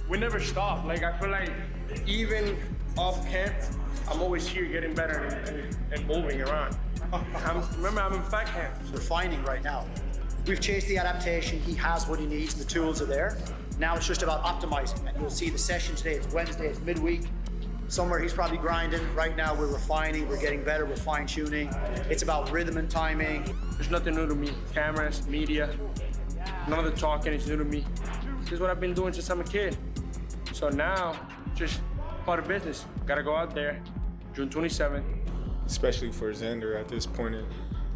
we never stop. Like, I feel like even off camp, I'm always here getting better and moving around. Remember, I'm in fat camp. Refining right now. We've chased the adaptation. He has what he needs. The tools are there. Now it's just about optimizing. And you'll see the session today. It's Wednesday. It's midweek. Somewhere he's probably grinding. Right now we're refining. We're getting better. We're fine tuning. It's about rhythm and timing. There's nothing new to me. Cameras, media, none of the talking is new to me. This is what I've been doing since I'm a kid. So now, just part of business. Gotta go out there, June 27th. Especially for Xander at this point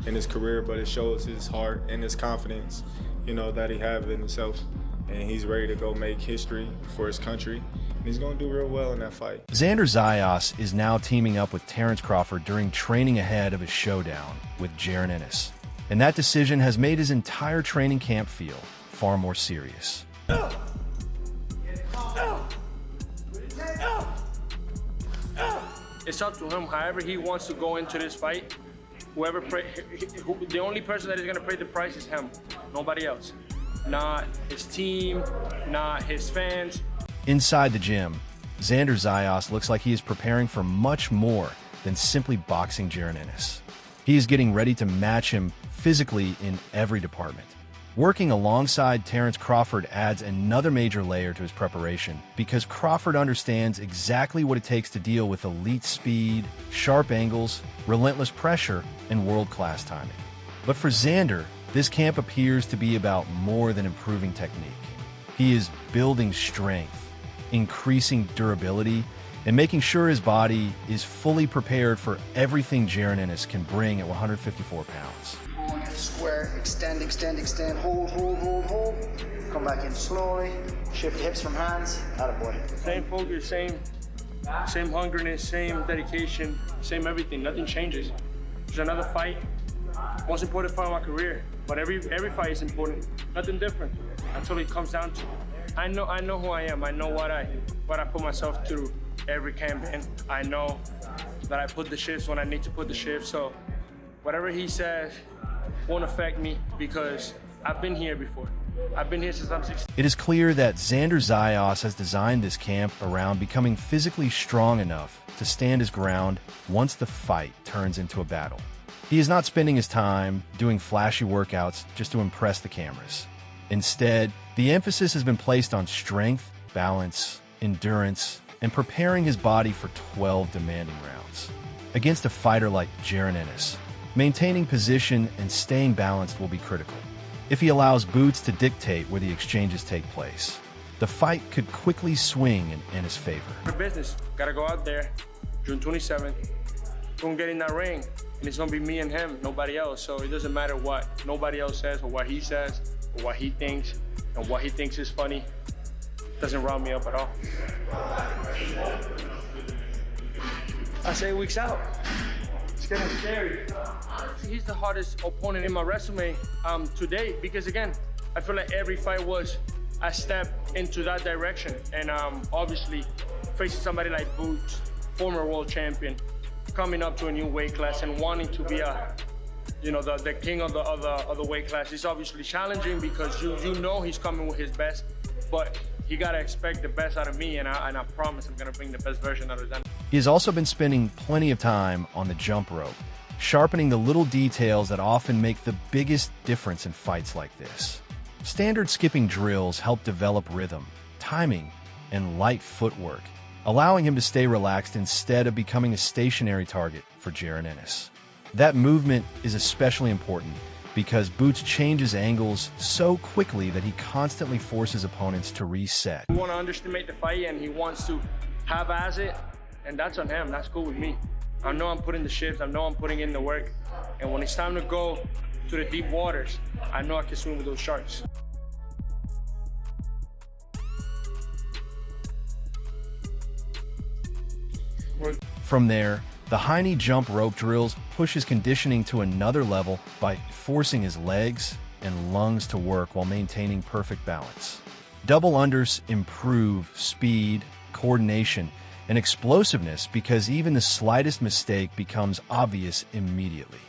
in his career, but it shows his heart and his confidence, you know, that he has in himself. And he's ready to go make history for his country. And he's going to do real well in that fight. Xander Zayas is now teaming up with Terence Crawford during training ahead of his showdown with Jaron Ennis. And that decision has made his entire training camp feel far more serious. It's up to him. However he wants to go into this fight, the only person that is gonna pay the price is him, nobody else. Not his team, not his fans. Inside the gym, Xander Zayas looks like he is preparing for much more than simply boxing Jaron Ennis. He is getting ready to match him physically in every department. Working alongside Terence Crawford adds another major layer to his preparation because Crawford understands exactly what it takes to deal with elite speed, sharp angles, relentless pressure, and world-class timing. But for Xander, this camp appears to be about more than improving technique. He is building strength, increasing durability, and making sure his body is fully prepared for everything Jaron Ennis can bring at 154 pounds. Square, extend, extend, extend, hold, hold, hold, hold. Come back in slowly. Shift hips from hands. Attaboy. Same focus, same hungriness, same dedication, same everything. Nothing changes. There's another fight. Most important fight of my career. But every fight is important. Nothing different. That's all it comes down to. I know who I am. I know what I put myself through every campaign. I know that I put the shifts when I need to put the shifts. So whatever he says won't affect me because I've been here before. I've been here since I'm 16. It is clear that Xander Zayas has designed this camp around becoming physically strong enough to stand his ground once the fight turns into a battle. He is not spending his time doing flashy workouts just to impress the cameras. Instead, the emphasis has been placed on strength, balance, endurance, and preparing his body for 12 demanding rounds. Against a fighter like Jaron Ennis, maintaining position and staying balanced will be critical. If he allows boots to dictate where the exchanges take place, the fight could quickly swing in Ennis' favor. For business, gotta go out there, June 27th, gonna get in that ring, and it's gonna be me and him, nobody else. So it doesn't matter what nobody else says or what he says or what he thinks and what he thinks is funny. Doesn't round me up at all. I say weeks out. It's getting scary. He's the hardest opponent in my resume to date because, again, I feel like every fight was a step into that direction. And obviously, facing somebody like Boots, former world champion, coming up to a new weight class and wanting to be the king of the weight class is obviously challenging because you know he's coming with his best, but he gotta expect the best out of me, and I promise I'm gonna bring the best version out of them. He has also been spending plenty of time on the jump rope, sharpening the little details that often make the biggest difference in fights like this. Standard skipping drills help develop rhythm, timing, and light footwork, allowing him to stay relaxed instead of becoming a stationary target for Jaron Ennis. That movement is especially important because Boots changes angles so quickly that he constantly forces opponents to reset. He wants to underestimate the fight and he wants to half-ass it, and that's on him. That's cool with me. I know I'm putting the shifts, I know I'm putting in the work, and when it's time to go to the deep waters, I know I can swim with those sharks. From there, the high knee jump rope drills push his conditioning to another level by forcing his legs and lungs to work while maintaining perfect balance. Double unders improve speed, coordination, and explosiveness because even the slightest mistake becomes obvious immediately.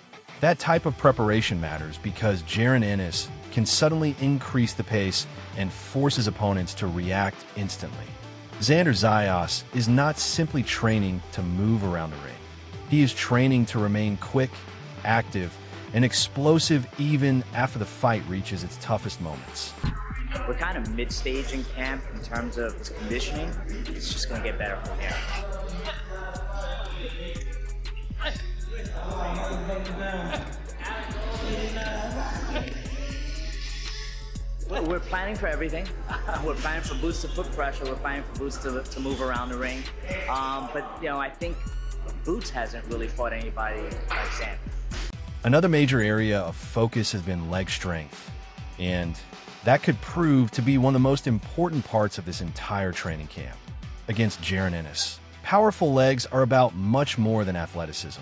That type of preparation matters because Jaron Ennis can suddenly increase the pace and force his opponents to react instantly. Xander Zayas is not simply training to move around the ring. He is training to remain quick, active, and explosive even after the fight reaches its toughest moments. We're kind of mid-stage in camp in terms of his conditioning. It's just going to get better from here. We're planning for everything. We're planning for Boots to put pressure. We're planning for Boots to move around the ring. But, you know, I think Boots hasn't really fought anybody like Xander. Another major area of focus has been leg strength, and that could prove to be one of the most important parts of this entire training camp. Against Jaron Ennis, powerful legs are about much more than athleticism.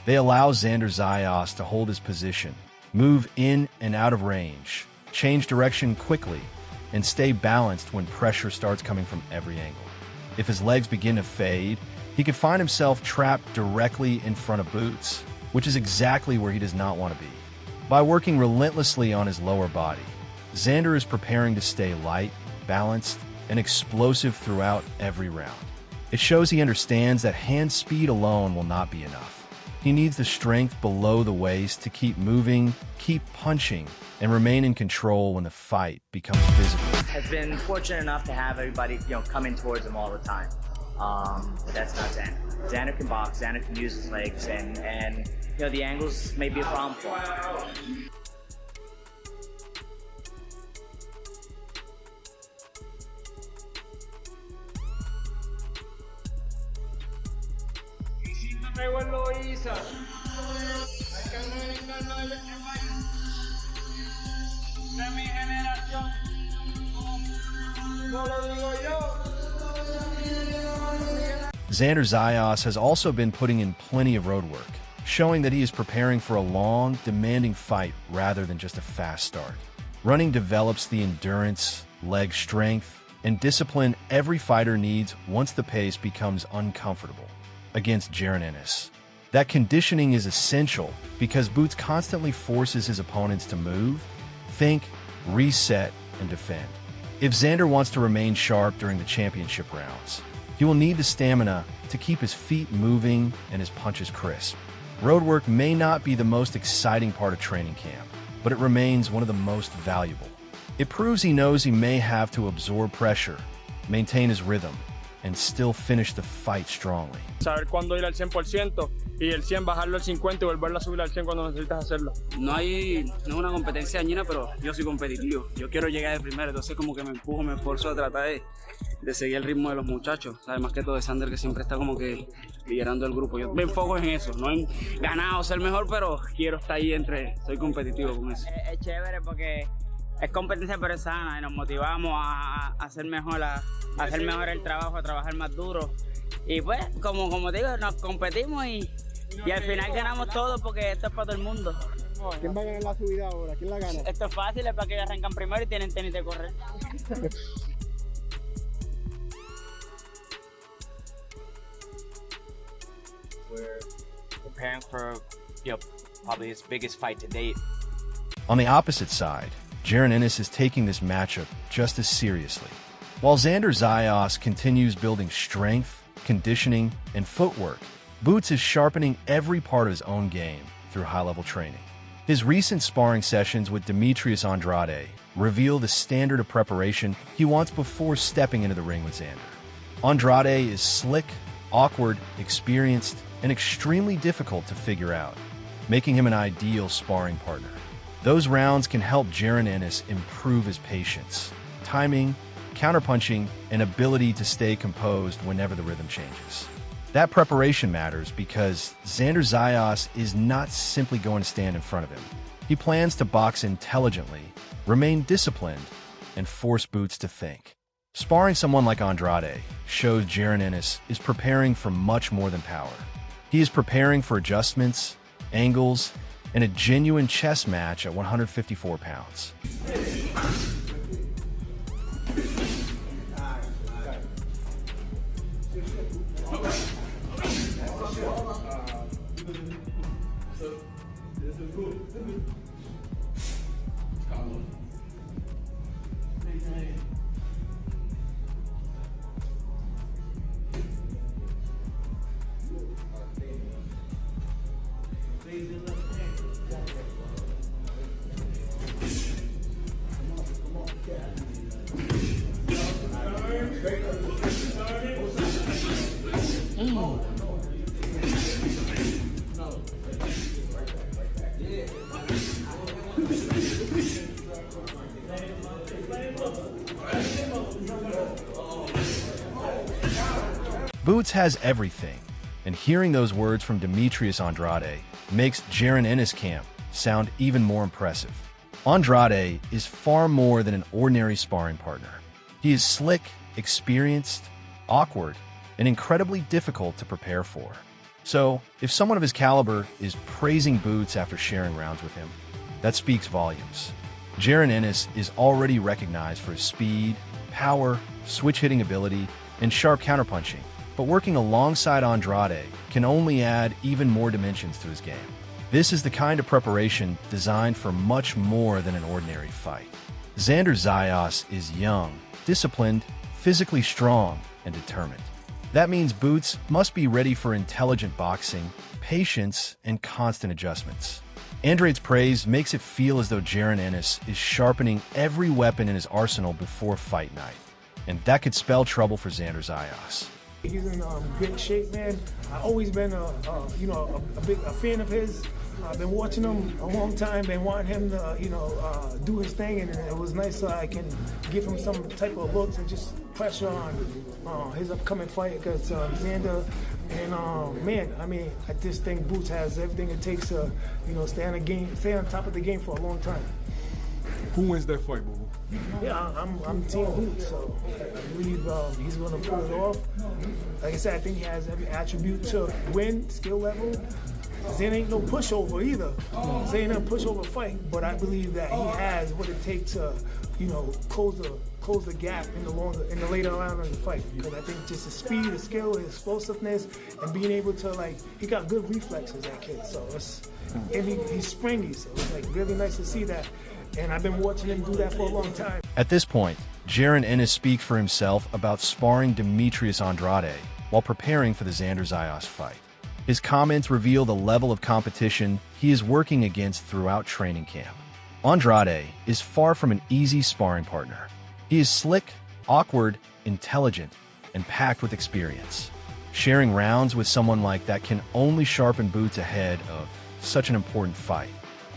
They allow Xander Zayas to hold his position, move in and out of range, change direction quickly, and stay balanced when pressure starts coming from every angle. If his legs begin to fade, he could find himself trapped directly in front of Boots, which is exactly where he does not want to be. By working relentlessly on his lower body, Xander is preparing to stay light, balanced, and explosive throughout every round. It shows he understands that hand speed alone will not be enough. He needs the strength below the waist to keep moving, keep punching, and remain in control when the fight becomes physical. Has been fortunate enough to have everybody, you know, coming towards him all the time. But that's not Xander. Xander can box, Xander can use his legs, and you know, the angles may be a problem for him. Xander Zayas has also been putting in plenty of road work, showing that he is preparing for a long, demanding fight rather than just a fast start. Running develops the endurance, leg strength, and discipline every fighter needs once the pace becomes uncomfortable. Against Jaron Ennis, that conditioning is essential because Boots constantly forces his opponents to move, think, reset, and defend. If Xander wants to remain sharp during the championship rounds, he will need the stamina to keep his feet moving and his punches crisp. Road work may not be the most exciting part of training camp, but it remains one of the most valuable. It proves he knows he may have to absorb pressure, maintain his rhythm, and still finish the fight strongly. Saber cuándo ir al 100% y el 100 bajarlo al 50 y volverlo a subir al 100 cuando necesitas hacerlo. No es una competencia dañina, pero yo soy competitivo. Yo quiero llegar de primero, entonces como que me empujo, me esfuerzo a tratar de seguir el ritmo de los muchachos. Además que todo es Xander, que siempre está como que liderando el grupo. Yo me enfoco en eso, no en ganar o ser mejor, pero quiero estar ahí soy competitivo con eso. Es chévere porque es competencia pero es sana y nos motivamos a hacer mejor, a hacer mejor el trabajo, a trabajar más duro. Y pues, como te digo, nos competimos y al final ganamos todo porque esto es para todo el mundo. ¿Quién va a ganar la subida ahora? ¿Quién la gana? Esto es fácil, es para que arrancan primero y tienen tenis de correr. We're preparing for, probably his biggest fight to date. On the opposite side, Jaron Ennis is taking this matchup just as seriously. While Xander Zayas continues building strength, conditioning, and footwork, Boots is sharpening every part of his own game through high-level training. His recent sparring sessions with Demetrius Andrade reveal the standard of preparation he wants before stepping into the ring with Xander. Andrade is slick, awkward, experienced, and extremely difficult to figure out, making him an ideal sparring partner. Those rounds can help Jaron Ennis improve his patience, timing, counterpunching, and ability to stay composed whenever the rhythm changes. That preparation matters because Xander Zayas is not simply going to stand in front of him. He plans to box intelligently, remain disciplined, and force Boots to think. Sparring someone like Andrade shows Jaron Ennis is preparing for much more than power. He is preparing for adjustments, angles, and a genuine chess match at 154 pounds. Boots has everything, and hearing those words from Demetrius Andrade makes Jaron Ennis' camp sound even more impressive. Andrade is far more than an ordinary sparring partner. He is slick, experienced, awkward, and incredibly difficult to prepare for. So, if someone of his caliber is praising Boots after sharing rounds with him, that speaks volumes. Jaron Ennis is already recognized for his speed, power, switch-hitting ability, and sharp counterpunching, but working alongside Andrade can only add even more dimensions to his game. This is the kind of preparation designed for much more than an ordinary fight. Xander Zayas is young, disciplined, physically strong, and determined. That means Boots must be ready for intelligent boxing, patience, and constant adjustments. Andrade's praise makes it feel as though Jaron Ennis is sharpening every weapon in his arsenal before fight night, and that could spell trouble for Xander Zayas. He's in great shape, man. I've always been a fan of his. I've been watching him a long time, been wanting him to, do his thing, and it was nice so I can give him some type of looks and just pressure on his upcoming fight against Xander. And man, I mean, I just think Boots has everything it takes to, stay on top of the game for a long time. Who wins that fight, boo? Yeah, I'm Team Boots, so I believe he's going to pull it off. Like I said, I think he has every attribute to win, skill level. Xander ain't no pushover either. Xander ain't a pushover fight, but I believe that he has what it takes to, close the gap in the later round of the fight. Because I think just his speed, his skill, his explosiveness, and being able to he got good reflexes, that kid. So and he's springy, so it's really nice to see that. And I've been watching him do that for a long time. At this point, Jaron Ennis speaks for himself about sparring Demetrius Andrade while preparing for the Xander Zayas fight. His comments reveal the level of competition he is working against throughout training camp. Andrade is far from an easy sparring partner. He is slick, awkward, intelligent, and packed with experience. Sharing rounds with someone like that can only sharpen Boots ahead of such an important fight.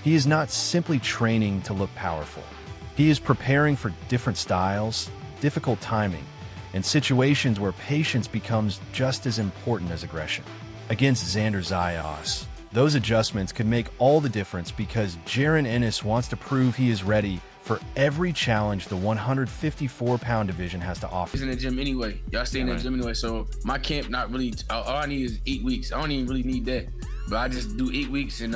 He is not simply training to look powerful. He is preparing for different styles, difficult timing, and situations where patience becomes just as important as aggression. Against Xander Zayas, those adjustments could make all the difference because Jaron Ennis wants to prove he is ready for every challenge the 154-pound division has to offer. He's in the gym anyway. Y'all stay in the gym anyway, so my camp not really, all I need is 8 weeks. I don't even really need that. But I just do 8 weeks, and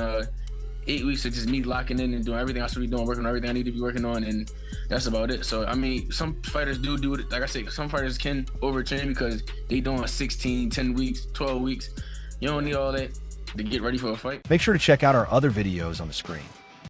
8 weeks of just me locking in and doing everything I should be doing, working on everything I need to be working on, and that's about it. So, I mean, some fighters do it. Like I said, some fighters can overtrain because they doing 16, 10 weeks, 12 weeks. You don't need all that to get ready for a fight. Make sure to check out our other videos on the screen.